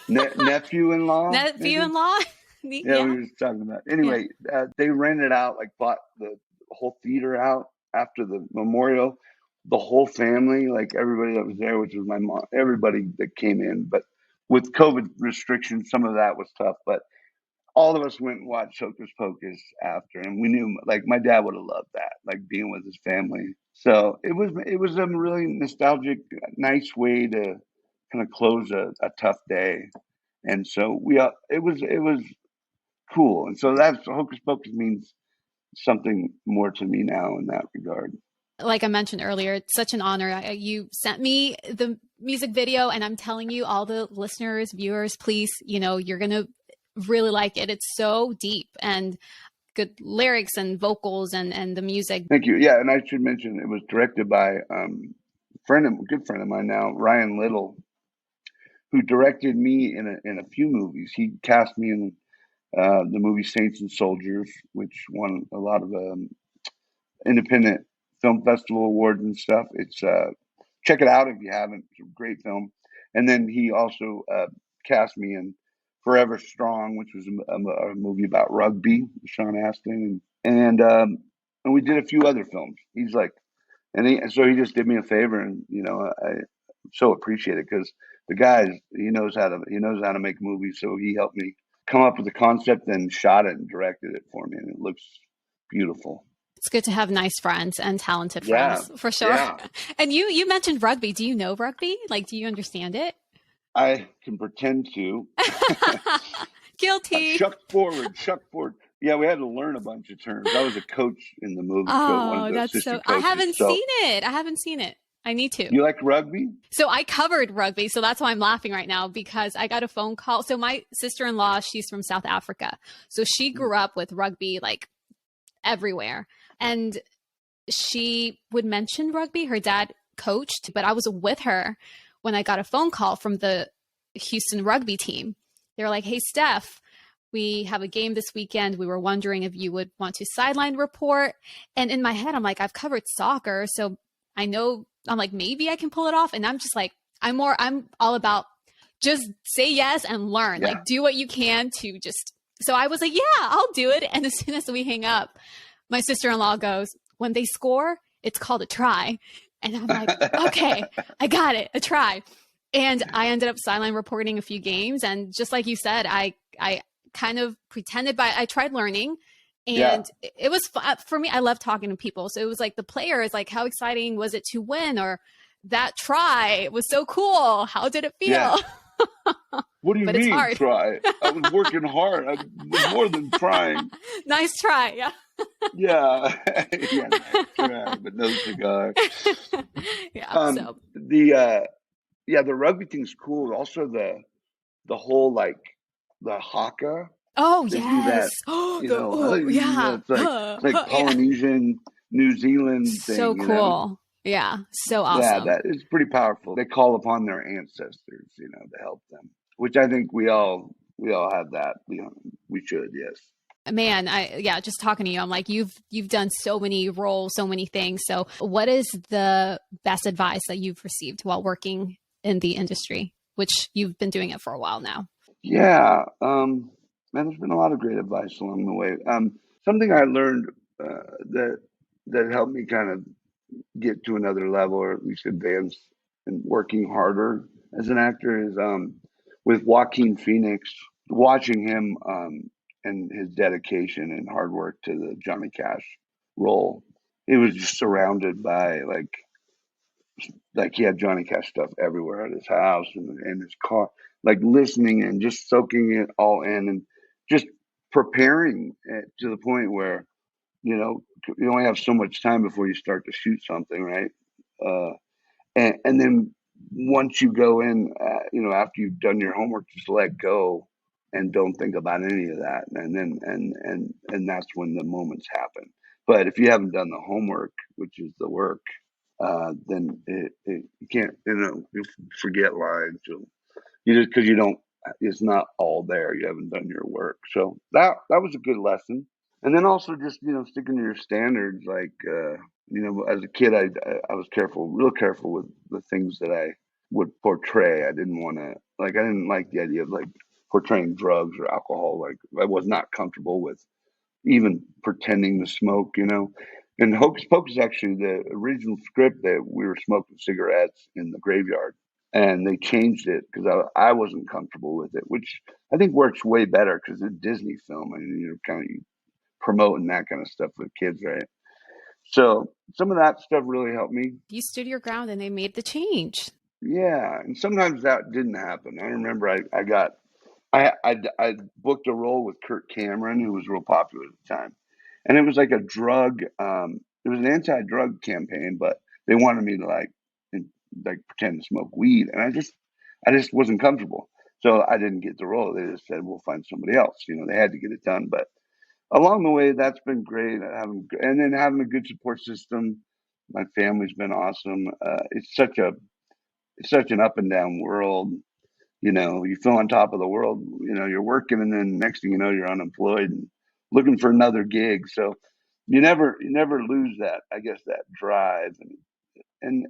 that? nephew-in-law, maybe. Nephew-in-law? Yeah, Yeah. we were talking about. Yeah. Anyway, they rented out, like, bought the whole theater out after the memorial. The whole family, like everybody that was there, which was my mom, everybody that came in. But with COVID restrictions, some of that was tough. But all of us went and watched Hocus Pocus after, and we knew, like, my dad would have loved that, like being with his family. So it was a really nostalgic, nice way to kind of close a tough day. And so it was cool. And so that's Hocus Pocus means something more to me now in that regard. Like I mentioned earlier, it's such an honor. You sent me the music video, and I'm telling you, all the listeners, viewers, please, you're going to really like it. It's so deep and good lyrics and vocals and the music. Thank you. Yeah, and I should mention it was directed by good friend of mine now, Ryan Little, who directed me in a few movies. He cast me in the movie Saints and Soldiers, which won a lot of independent film festival awards and stuff. It's check it out if you haven't. It's a great film. And then he also cast me in Forever Strong, which was a movie about rugby with Sean Astin, and we did a few other films. He's like, and so he just did me a favor, and I so appreciate it because the guy, he knows how to make movies. So he helped me come up with the concept and shot it and directed it for me, and it looks beautiful. It's good to have nice friends and talented Yeah, friends, for sure. yeah. And you mentioned rugby. Do you know rugby? Like, do you understand it? I can pretend to. Guilty. Shuck forward, shuck forward. Yeah, we had to learn a bunch of terms. I was a coach in the movie, one Oh, of the that's so. assistant I coaches. haven't So seen it. I haven't seen it. I need to. you like rugby? So I covered rugby. So that's why I'm laughing right now, because I got a phone call. So my sister-in-law, she's from South Africa. So she grew up with rugby like everywhere. And she would mention rugby. Her dad coached, but I was with her when I got a phone call from the Houston rugby team. They were like, "Hey, Steph, we have a game this weekend. We were wondering if you would want to sideline report." And in my head, I'm like, I've covered soccer, so I know, I'm like, maybe I can pull it off. And I'm just like, I'm all about just say yes and learn, Yeah. like do what you can to just, so I was like, yeah, I'll do it. And as soon as we hang up, my sister-in-law goes, "When they score, it's called a try." And I'm like, okay, I got it, a try. And I ended up sideline reporting a few games. And just like you said, I kind of pretended, I tried learning. And it was fun for me. I love talking to people. So it was like the players, like, how exciting was it to win? Or that try was so cool. How did it feel? Yeah. What do you But it's mean hard. try? I was working hard. I was more than trying. Nice try. Yeah. Yeah. Yeah, nice try, but no cigar. Yeah. So The rugby thing's cool. Also the whole, like, the haka. oh They do yes. that, Oh, yeah. It's like yeah. Polynesian, New Zealand So thing, cool. Yeah. So Yeah, awesome. that is pretty powerful. They call upon their ancestors, to help them, which I think we all have that. We should, yes. Man, just talking to you, I'm like, you've done so many roles, so many things. So what is the best advice that you've received while working in the industry, which you've been doing it for a while now? Yeah, man, there's been a lot of great advice along the way. Something I learned that helped me kind of get to another level, or at least advance in working harder as an actor, is with Joaquin Phoenix, watching him and his dedication and hard work to the Johnny Cash role. He was just surrounded by like he had Johnny Cash stuff everywhere at his house and in his car, like listening and just soaking it all in and just preparing it to the point where you only have so much time before you start to shoot something, right? Uh, and then once you go in, after you've done your homework, just let go and don't think about any of that, and then and that's when the moments happen. But if you haven't done the homework, which is the work, then you can't, you forget lines. You just because you don't, it's not all there. You haven't done your work. So that was a good lesson. And then also just sticking to your standards. Like as a kid, I was real careful with the things that I would portray. I didn't want to, like, I didn't like the idea of like portraying drugs or alcohol. Like, I was not comfortable with even pretending to smoke, you know. And Hocus Pocus, actually, the original script, that we were smoking cigarettes in the graveyard, and they changed it because I wasn't comfortable with it, which I think works way better because it's a Disney film and you're kind of promoting that kind of stuff with kids, right? So some of that stuff really helped me. You stood your ground and they made the change. Yeah, and sometimes that didn't happen. I remember I booked a role with Kirk Cameron, who was real popular at the time, and it was like a drug. It was an anti-drug campaign, but they wanted me to like pretend to smoke weed, and I just wasn't comfortable, so I didn't get the role. They just said, "We'll find somebody else." You know, they had to get it done, but along the way, that's been great. And then having a good support system. My family's been awesome. It's such an up and down world. You know, you feel on top of the world. You know, you're working, and then next thing you know, you're unemployed and looking for another gig. So you never lose that. I guess that drive, and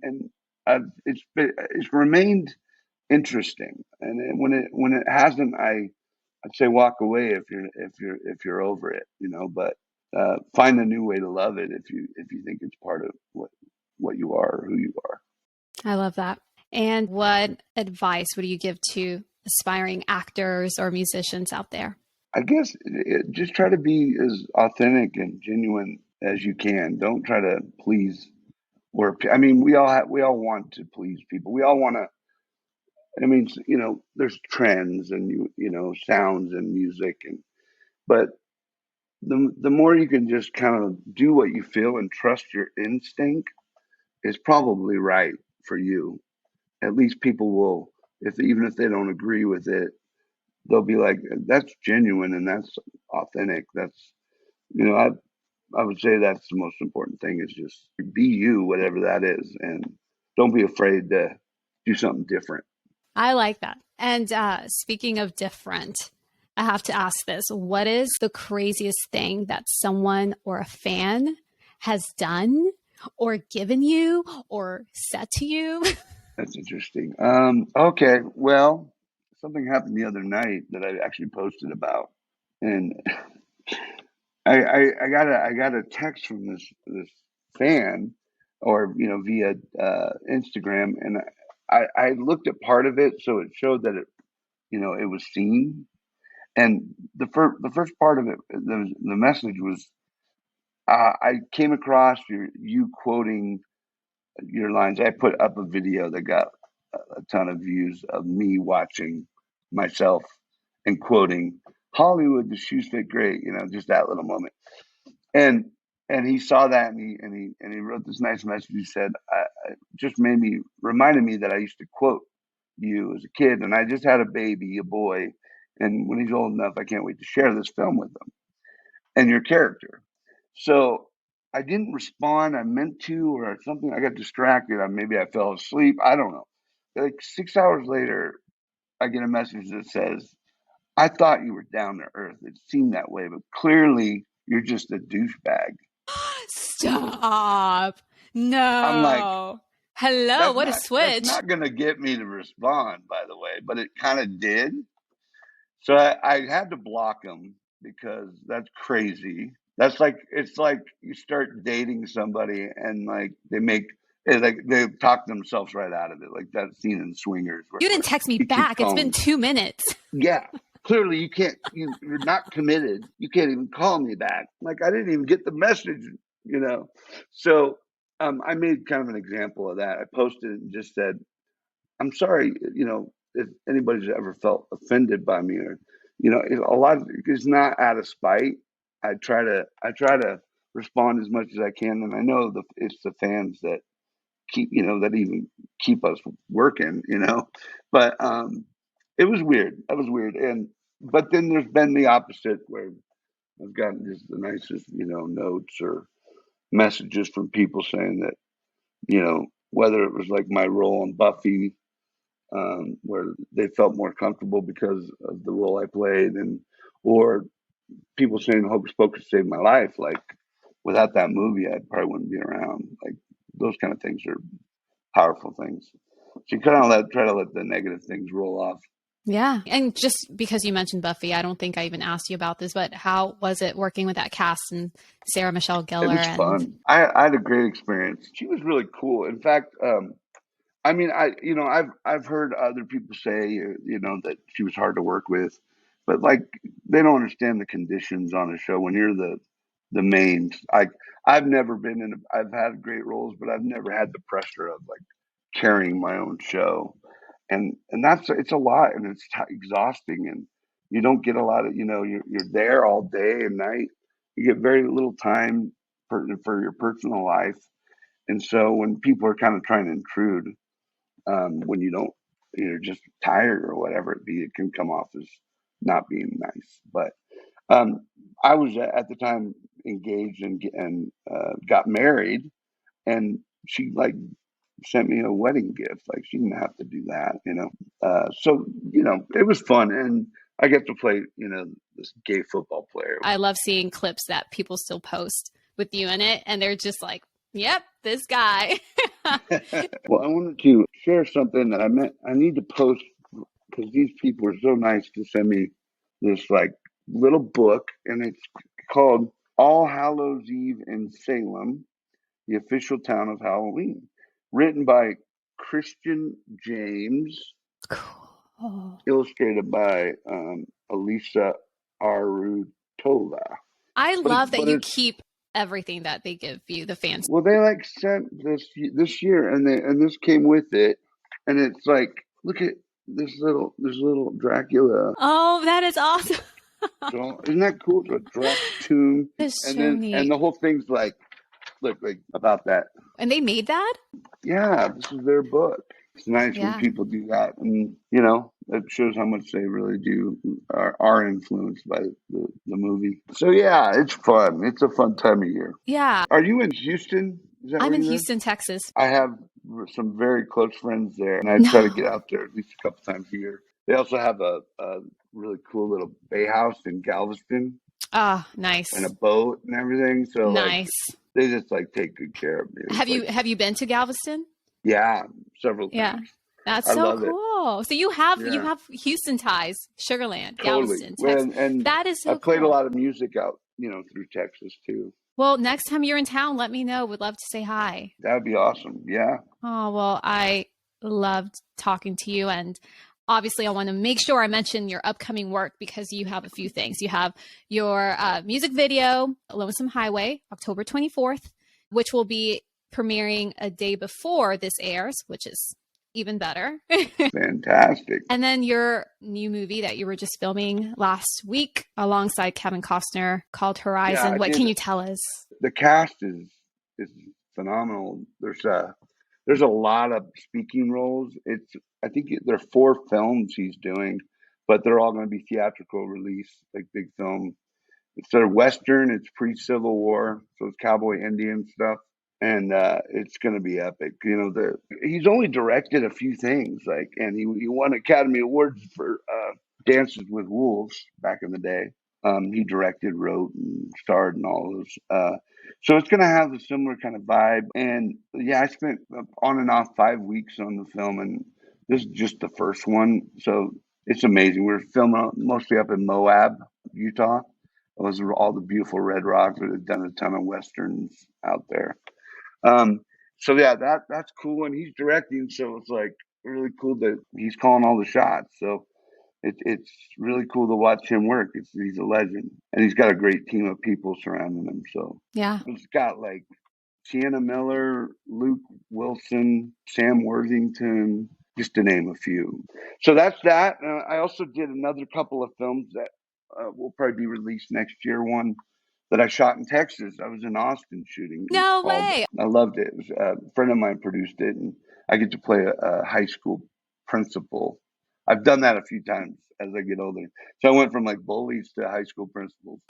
it's remained interesting. And when it hasn't, I'd say walk away if you're over it. You know, but find a new way to love it if you think it's part of what you are or who you are. I love that. And what advice would you give to aspiring actors or musicians out there? I guess just try to be as authentic and genuine as you can. Don't try to please. I mean, we all want to please people. We all want to. I mean, you know, there's trends and you know sounds and music, and but the more you can just kind of do what you feel and trust your instinct is probably right for you. At least people will, if even if they don't agree with it, they'll be like, "That's genuine and that's authentic." That's you know, I would say that's the most important thing is just be you, whatever that is, and don't be afraid to do something different. I like that. And speaking of different, I have to ask this. What is the craziest thing that someone or a fan has done or given you or said to you? That's interesting. Okay, well, something happened the other night that I actually posted about, and I got a text from this fan, or you know via Instagram, and I looked at part of it, so it showed that it was seen, and the first part of it, the message was I came across you quoting your lines. I put up a video that got a ton of views of me watching myself and quoting Hollywood, the shoes fit great, you know, just that little moment. And he saw that and he wrote this nice message. He said, I just reminded me that I used to quote you as a kid, and I just had a baby, a boy, and when he's old enough, I can't wait to share this film with him and your character. So I didn't respond. I meant to, or something. I got distracted. Maybe I fell asleep. I don't know. Like 6 hours later, I get a message that says, I thought you were down to earth. It seemed that way, but clearly you're just a douchebag. Stop. I'm like, No. Hello, what a that's switch. not gonna get me to respond, by the way, but it kind of did. So I had to block him because that's crazy. That's like it's like you start dating somebody and like they talk themselves right out of it, like that scene in Swingers You where didn't text me he keeps back. It's been calling. 2 minutes. Yeah, clearly you can't. You're not committed. You can't even call me back. Like I didn't even get the message, you know. So I made kind of an example of that. I posted it and just said, I'm sorry, you know, if anybody's ever felt offended by me or, you know, it's not out of spite. I try to respond as much as I can, and I know it's the fans that that even keep us working, you know. But it was weird. That was weird, and but then there's been the opposite where I've gotten just the nicest, you know, notes or messages from people saying that, you know, whether it was like my role in Buffy where they felt more comfortable because of the role I played, or people saying Hocus Pocus saved my life. Like without that movie, I probably wouldn't be around. Like those kind of things are powerful things. So you kind of try to let the negative things roll off. Yeah. And just because you mentioned Buffy, I don't think I even asked you about this, but how was it working with that cast and Sarah Michelle It Gellar? was fun. I had a great experience. She was really cool. In fact, I mean, I've heard other people say, that she was hard to work with, but like they don't understand the conditions on a show when you're the main. I've never been in. I've had great roles, but I've never had the pressure of like carrying my own show, and it's a lot, and it's exhausting, and you don't get a lot of you're there all day and night. You get very little time for your personal life, and so when people are kind of trying to intrude when you're just tired or whatever it be, it can come off as not being nice. But I was at the time engaged and got married, and she like sent me a wedding gift. Like she didn't have to do that. So it was fun, and I get to play this gay football player. I love seeing clips that people still post with you in it, and they're just like, "Yep, this guy." Well, I wanted to share something that I need to post because these people are so nice to send me this like little book, and it's called All Hallows Eve in Salem, the official town of Halloween, written by Christian James, Cool. illustrated by Elisa Arutola. I love that you keep everything that they give you, the fans. Well, they like sent this year, and this came with it, and it's like, look at this little Dracula. Oh, that is awesome. So, isn't that cool? It's a Drac tomb, That's and so then neat. and the whole thing's like, look like about that. And they made that? Yeah, this is their book. It's nice when people do that, and it shows how much they really are influenced by the movie. So yeah, it's fun. It's a fun time of year. Yeah. Are you in Houston? I'm in Houston, Texas. I have some very close friends there, and I try to get out there at least a couple times a year. They also have a really cool little bay house in Galveston. Oh, nice. And a boat and everything. So nice. They just like take good care of me. Have you been to Galveston? Yeah, several times. Yeah. That's so cool. It. So you have Houston ties, Sugarland, totally. Galveston, Texas. And that is so I played cool. a lot of music out, through Texas too. Well, next time you're in town, let me know. Would love to say hi. That would be awesome. Yeah. Oh, well, I loved talking to you. And obviously, I want to make sure I mention your upcoming work because you have a few things. You have your music video, Lonesome Highway, October 24th, which will be premiering a day before this airs, which is even better. Fantastic. And then your new movie that you were just filming last week alongside Kevin Costner called Horizon. What can you tell us? The cast is phenomenal. There's a lot of speaking roles. I think there are 4 films he's doing, but they're all going to be theatrical release, like big film. It's a Western. It's pre-Civil War, so it's cowboy Indian stuff. And it's going to be epic. He's only directed a few things, and he won Academy Awards for Dances with Wolves back in the day. He directed, wrote, and starred in all those. So it's going to have a similar kind of vibe. And yeah, I spent on and off 5 weeks on the film, and this is just the first one. So it's amazing. We're filming mostly up in Moab, Utah. Those are all the beautiful red rocks. We've done a ton of Westerns out there. So yeah, that's cool, and he's directing, so it's like really cool that he's calling all the shots. So it's really cool to watch him work. He's a legend, and he's got a great team of people surrounding him. So yeah, it's got like Sienna Miller, Luke Wilson, Sam Worthington, just to name a few. So that's that. I also did another couple of films that will probably be released next year. One that I shot in Texas. I was in Austin shooting. No way. I loved it. It was, a friend of mine produced it, and I get to play a high school principal. I've done that a few times as I get older. So I went from like bullies to high school principals.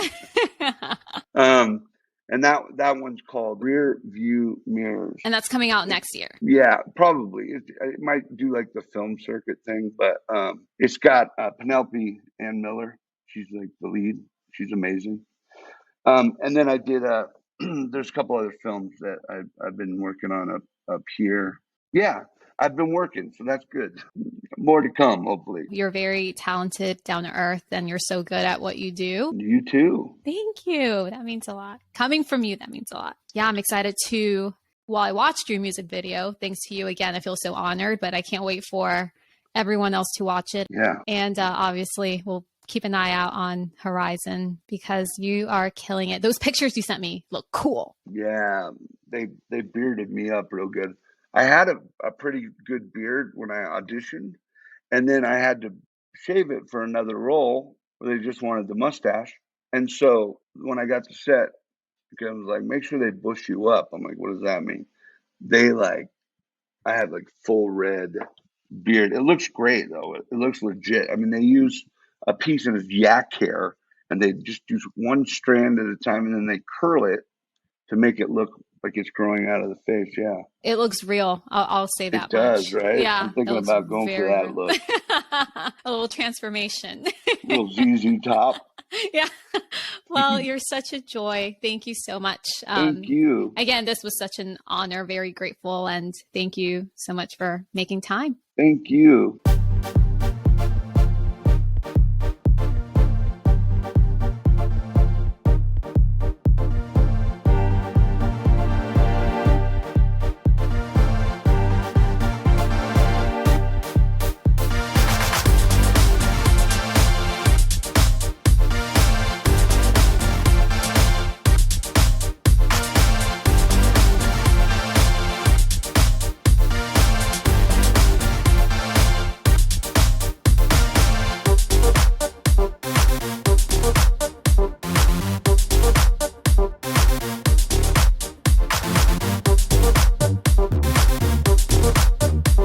And that one's called Rear View Mirrors. And that's coming out next year. Yeah, probably. It might do like the film circuit thing, but it's got Penelope Ann Miller. She's like the lead. She's amazing. And then I did there's a couple other films that I've been working on up here. Yeah. I've been working, so that's good. More to come, hopefully. You're very talented, down to earth, and you're so good at what you do. You too. Thank you. That means a lot. Coming from you, that means a lot. Yeah, I'm excited to, well, I watched your music video. Thanks to you again. I feel so honored, but I can't wait for everyone else to watch it. Yeah. And obviously, we'll keep an eye out on Horizon because you are killing it. Those pictures you sent me look cool. Yeah, they bearded me up real good. I had a pretty good beard when I auditioned, and then I had to shave it for another role where they just wanted the mustache. And so when I got to set, Kevin was like, make sure they bush you up. I'm like, what does that mean? I had like full red beard. It looks great though. It looks legit. I mean, they use a piece of yak hair and they just use one strand at a time and then they curl it to make it look like it's growing out of the face. Yeah. It looks real. I'll say that It does, much. right? Yeah. I'm thinking about going for that look. A little transformation. Little ZZ top. Yeah. Well, you're such a joy. Thank you so much. Thank you. Again, this was such an honor. Very grateful. And thank you so much for making time. Thank you.